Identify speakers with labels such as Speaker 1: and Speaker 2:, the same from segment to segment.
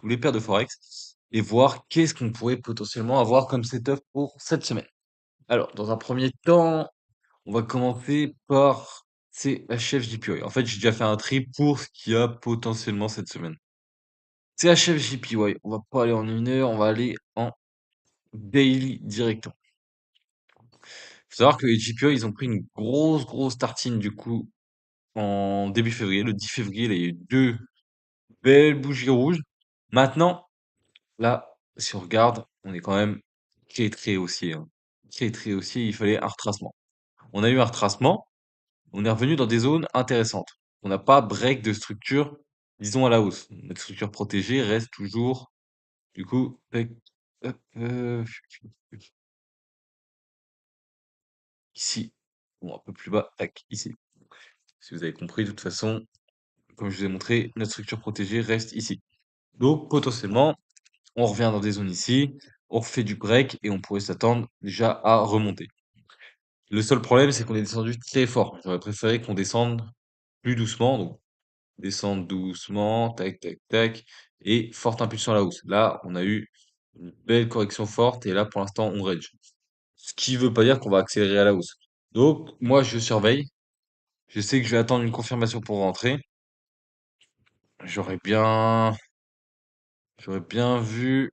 Speaker 1: tous les pairs de Forex et voir qu'est-ce qu'on pourrait potentiellement avoir comme setup pour cette semaine. Alors, dans un premier temps, on va commencer par CHF JPY. En fait, j'ai déjà fait un tri pour ce qu'il y a potentiellement cette semaine. CHF JPY, on va pas aller en 1 heure, on va aller en daily directement. Faut savoir que les JPY, ils ont pris une grosse tartine du coup en début février. Le 10 février, là, il y a eu deux belles bougies rouges. Maintenant, là, si on regarde, on est quand même très haussier, hein. Très haussier, il fallait un retracement. On a eu un retracement, on est revenu dans des zones intéressantes. On n'a pas break de structure, disons à la hausse. Notre structure protégée reste toujours, du coup, tac, hop, ici, bon, un peu plus bas, tac, ici. Si vous avez compris, de toute façon, comme je vous ai montré, notre structure protégée reste ici. Donc, potentiellement, on revient dans des zones ici, on refait du break et on pourrait s'attendre déjà à remonter. Le seul problème, c'est qu'on est descendu très fort. J'aurais préféré qu'on descende plus doucement, donc descendre doucement, tac, et forte impulsion à la hausse. Là, on a eu une belle correction forte et là, pour l'instant, on range. Ce qui veut pas dire qu'on va accélérer à la hausse. Donc, moi, je surveille. Je sais que je vais attendre une confirmation pour rentrer. J'aurais bien, j'aurais bien vu.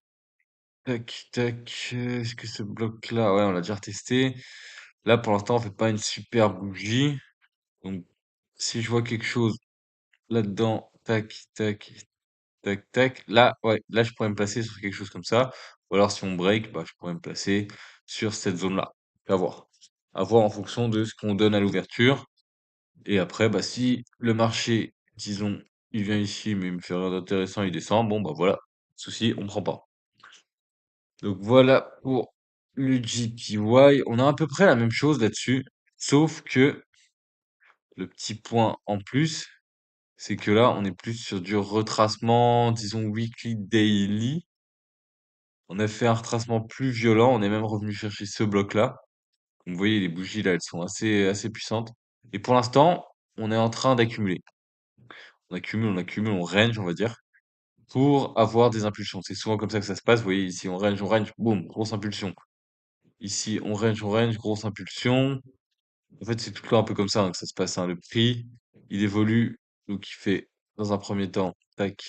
Speaker 1: Est-ce que ce bloc-là, ouais, on l'a déjà retesté. Là, pour l'instant, on fait pas une super bougie. Donc, si je vois quelque chose là-dedans, tac. Là, ouais, là, je pourrais me placer sur quelque chose comme ça. Ou alors, si on break, bah, je pourrais me placer sur cette zone-là. À voir. À voir en fonction de ce qu'on donne à l'ouverture. Et après, bah, si le marché, disons, il vient ici, mais il me fait rien d'intéressant, il descend, bon, bah voilà. Souci, on prend pas. Donc voilà pour le JPY. On a à peu près la même chose là-dessus. Sauf que le petit point en plus, c'est que là, on est plus sur du retracement, disons weekly, daily. On a fait un retracement plus violent. On est même revenu chercher ce bloc-là. Vous voyez, les bougies là, elles sont assez puissantes. Et pour l'instant, on est en train d'accumuler. On range, on va dire, pour avoir des impulsions. C'est souvent comme ça que ça se passe. Vous voyez, ici, on range, boum, grosse impulsion. Ici, on range, grosse impulsion. En fait, c'est tout le temps un peu comme ça, hein, que ça se passe, hein. Le prix, il évolue, donc il fait, dans un premier temps, tac,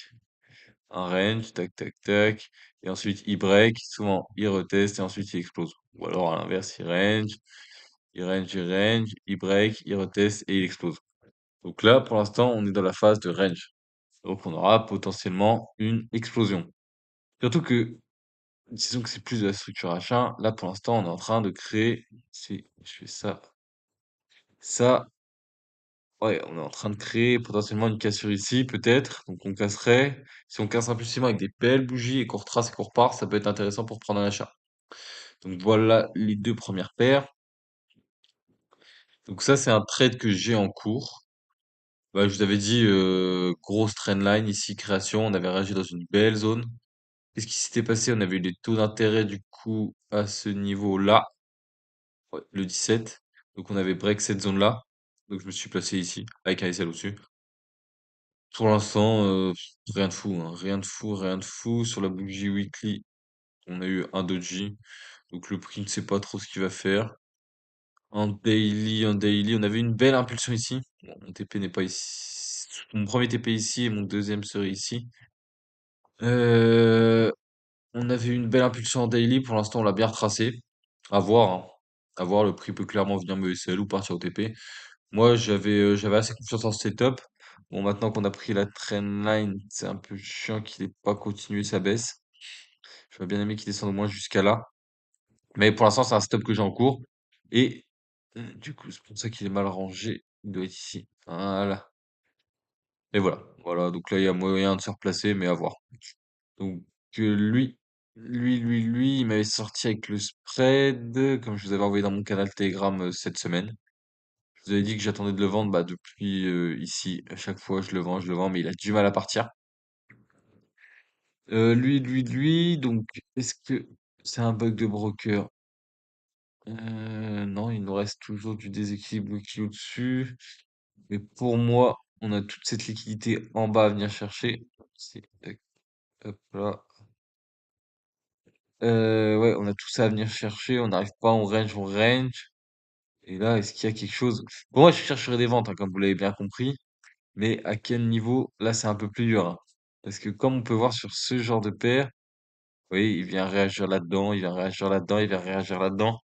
Speaker 1: un range, tac, et ensuite il break, souvent il reteste, et ensuite il explose. Ou alors à l'inverse, il break, il reteste, et il explose. Donc là, pour l'instant, on est dans la phase de range. Donc on aura potentiellement une explosion. Surtout que, disons que c'est plus de la structure H1, là pour l'instant, on est en train de créer, si je fais ça, ça, ouais, on est en train de créer potentiellement une cassure ici, peut-être. Donc on casserait. Si on casse impulsivement avec des belles bougies et qu'on retrace et qu'on repart, ça peut être intéressant pour prendre un achat. Donc voilà les deux premières paires. Donc ça, c'est un trade que j'ai en cours. Bah, je vous avais dit, grosse trendline ici, création. On avait réagi dans une belle zone. Qu'est-ce qui s'était passé? On avait eu des taux d'intérêt du coup à ce niveau-là, ouais, le 17. Donc on avait break cette zone-là. Donc je me suis placé ici avec un SL au-dessus. Pour l'instant, rien de fou, hein, rien de fou. Sur la bougie weekly, on a eu un doji, donc le prix ne sait pas trop ce qu'il va faire. En daily, on avait une belle impulsion ici. Bon, mon TP n'est pas ici. Mon premier TP ici et mon deuxième serait ici. Euh, on avait une belle impulsion en daily. Pour l'instant, on l'a bien retracé. À voir, hein. À voir, le prix peut clairement venir me SL ou partir au TP. Moi, j'avais assez confiance en ce setup. Bon, maintenant qu'on a pris la trendline, c'est un peu chiant qu'il ait pas continué sa baisse. J'aurais bien aimé qu'il descende au moins jusqu'à là. Mais pour l'instant, c'est un setup que j'ai en cours. Et du coup, c'est pour ça qu'il est mal rangé. Il doit être ici. Voilà. Et voilà. Donc là, il y a moyen de se replacer, mais à voir. Donc lui, il m'avait sorti avec le spread, comme je vous avais envoyé dans mon canal Telegram cette semaine. Je vous avais dit que j'attendais de le vendre, bah, depuis ici. À chaque fois, je le vends, mais il a du mal à partir. Donc, est-ce que c'est un bug de broker? Non, il nous reste toujours du déséquilibre qui est au-dessus. Mais pour moi, on a toute cette liquidité en bas à venir chercher. C'est tac, Hop là. Ouais, on a tout ça à venir chercher, on n'arrive pas, on range. Et là, est-ce qu'il y a quelque chose? Bon, moi, je chercherai des ventes, hein, comme vous l'avez bien compris. Mais à quel niveau? Là, c'est un peu plus dur, hein. Parce que comme on peut voir sur ce genre de paire, oui, il vient réagir là-dedans, il vient réagir là-dedans, il vient réagir là-dedans.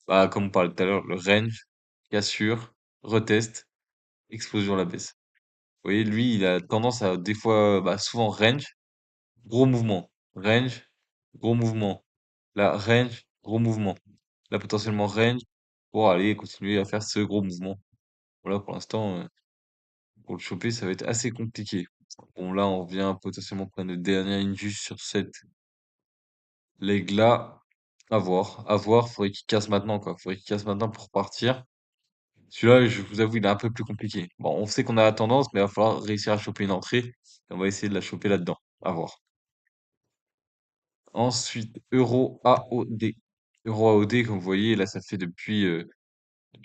Speaker 1: Bah, comme on parlait tout à l'heure, le range, cassure, retest, explosion à la baisse. Vous voyez, lui, il a tendance à, des fois, bah, souvent range, gros mouvement. Range, gros mouvement. Là, range, gros mouvement. Là, potentiellement range, pour aller continuer à faire ce gros mouvement. Voilà, pour l'instant, pour le choper, ça va être assez compliqué. Bon, là, on vient potentiellement prendre le dernier injus sur cette leg-là. À voir, à voir. Faudrait qu'il casse maintenant, quoi. Faudrait qu'il casse maintenant pour partir. Celui-là, je vous avoue, il est un peu plus compliqué. Bon, on sait qu'on a la tendance, mais il va falloir réussir à choper une entrée. Et on va essayer de la choper là-dedans. À voir. Ensuite, Euro AOD. Euro AOD, comme vous voyez, là, ça fait depuis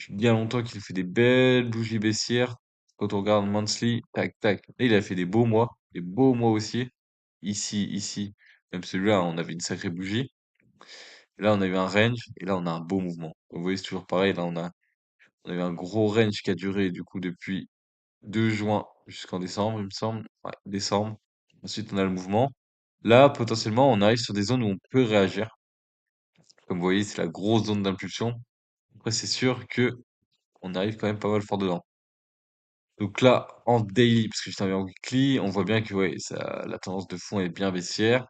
Speaker 1: bien longtemps qu'il fait des belles bougies baissières. Quand on regarde monthly, tac, tac. Là, il a fait des beaux mois aussi. Ici, ici. Même celui-là, on avait une sacrée bougie. Et là, on a eu un range. Et là, on a un beau mouvement. Vous voyez, c'est toujours pareil. Là, on a eu un gros range qui a duré, du coup, depuis 2 juin jusqu'en décembre, il me semble. Ouais, décembre. Ensuite, on a le mouvement. Là, potentiellement, on arrive sur des zones où on peut réagir. Comme vous voyez, c'est la grosse zone d'impulsion. Après, c'est sûr que on arrive quand même pas mal fort dedans. Donc là, en daily, parce que j'étais en weekly, on voit bien que ouais, ça, la tendance de fond est bien baissière.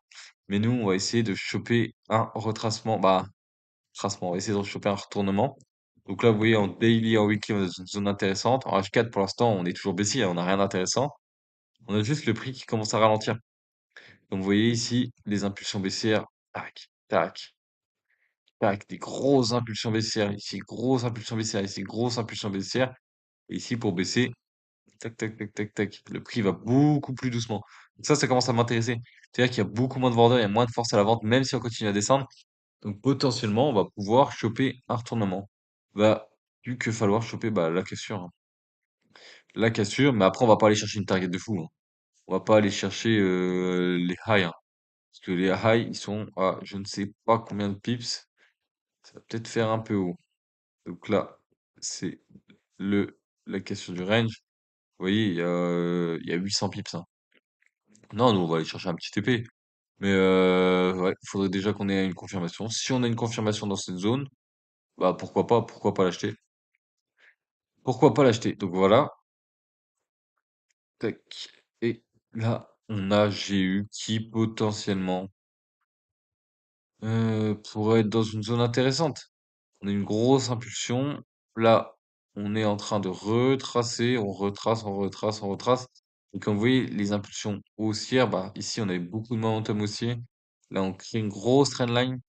Speaker 1: Mais nous, on va essayer de choper un retracement. Bah, retracement, on va essayer de choper un retournement. Donc là, vous voyez, en daily, en weekly, on est dans une zone intéressante. En H4, pour l'instant, on est toujours baissier, hein, on n'a rien d'intéressant. On a juste le prix qui commence à ralentir. Donc vous voyez ici, les impulsions baissières, tac, tac, tac, des grosses impulsions baissières, ici, grosse impulsion baissière, ici, grosse impulsion baissière. Et ici, pour baisser, tac, tac, tac, tac, tac. Le prix va beaucoup plus doucement. Donc ça commence à m'intéresser. C'est-à-dire qu'il y a beaucoup moins de vendeurs, il y a moins de force à la vente, même si on continue à descendre. Donc potentiellement, on va pouvoir choper un retournement. Va plus que falloir choper bah, la cassure, hein. La cassure, mais après, on va pas aller chercher une target de fou, hein. On va pas aller chercher les highs, hein. Parce que les highs, ils sont à je ne sais pas combien de pips. Ça va peut-être faire un peu haut. Donc là, c'est le la cassure du range. Vous voyez, il y a 800 pips, hein. Non, nous, on va aller chercher un petit TP. Mais ouais, il faudrait déjà qu'on ait une confirmation. Si on a une confirmation dans cette zone, bah pourquoi pas l'acheter? Pourquoi pas l'acheter? Donc voilà, tac. Et là, on a GU qui potentiellement pourrait être dans une zone intéressante. On a une grosse impulsion. Là, on est en train de retracer, on retrace, on retrace, on retrace. Et comme vous voyez, les impulsions haussières, bah ici on avait beaucoup de momentum haussier. Là, on crée une grosse trendline.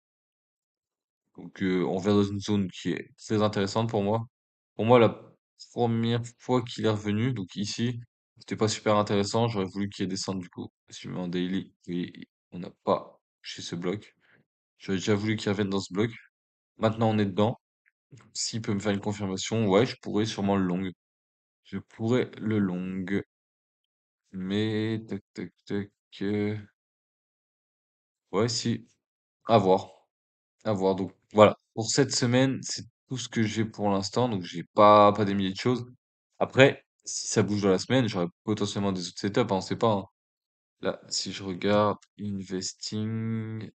Speaker 1: Donc, on revient dans une zone qui est très intéressante pour moi. Pour moi, la première fois qu'il est revenu, donc ici, c'était pas super intéressant. J'aurais voulu qu'il descende du coup. Si je mets en daily, et on n'a pas touché ce bloc. J'aurais déjà voulu qu'il revienne dans ce bloc. Maintenant, on est dedans. S'il peut me faire une confirmation, ouais, je pourrais sûrement le long. Je pourrais le long. Mais, tac, tac, tac. Ouais, si. À voir. À voir. Donc voilà, pour cette semaine, c'est tout ce que j'ai pour l'instant. Donc j'ai pas des milliers de choses. Après, si ça bouge dans la semaine, j'aurai potentiellement des autres setups, hein, on sait pas, hein. Là, si je regarde investing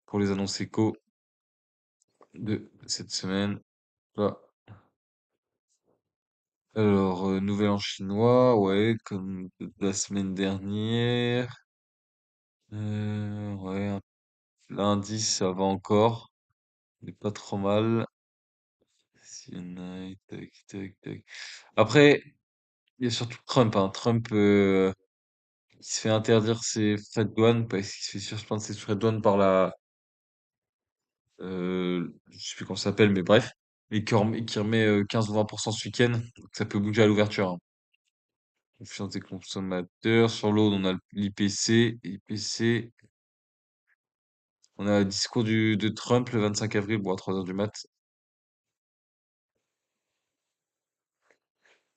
Speaker 1: pour les annonces éco de cette semaine, là. Alors, nouvel an chinois, ouais, comme la semaine dernière. Ouais, lundi, ça va encore. Mais pas trop mal. CNI, tac, tac, tac. Après, il y a surtout Trump, hein. Trump, qui se fait interdire ses frais de douane parce qu'il se fait suspendre ses frais de douane par je sais plus comment ça s'appelle, mais bref. Et qui remet 15 ou 20% ce week-end. Donc ça peut bouger à l'ouverture, hein. Confiance des consommateurs. Sur l'eau, on a l'IPC. IPC. On a le discours de Trump le 25 avril, bon, à 3 heures du mat.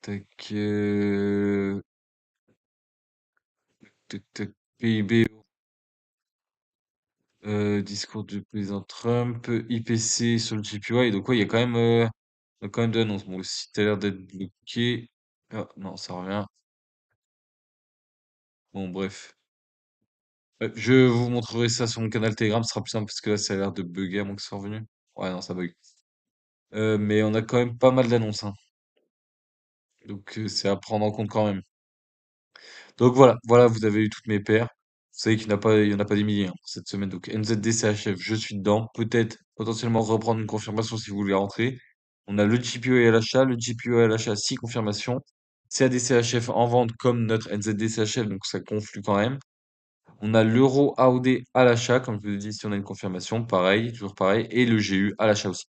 Speaker 1: Tac, tac, tac. PIB, discours du président Trump, IPC sur le JPY. Donc ouais, il y a quand même de l'annonce. Bon, le site a l'air d'être bloqué. Ah, non, ça revient. Bon, bref. Je vous montrerai ça sur mon canal Telegram, ce sera plus simple parce que là, ça a l'air de bugger à moins que ce soit revenu. Ouais, non, ça bug. Mais on a quand même pas mal d'annonces, hein. Donc c'est à prendre en compte quand même. Donc voilà, vous avez eu toutes mes paires. Vous savez il y en a pas des milliers, hein, cette semaine. Donc NZD, CHF, je suis dedans. Peut-être potentiellement reprendre une confirmation si vous voulez rentrer. On a le GPO à l'achat, le GPO à l'achat, 6 confirmations. CAD CHF en vente comme notre NZD CHF, donc ça conflue quand même. On a l'euro AOD à l'achat, comme je vous l'ai dit, si on a une confirmation, pareil, toujours pareil. Et le GU à l'achat aussi.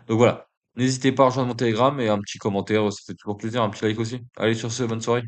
Speaker 1: Donc voilà. N'hésitez pas à rejoindre mon Telegram et un petit commentaire, ça fait toujours plaisir, un petit like aussi. Allez, sur ce, bonne soirée.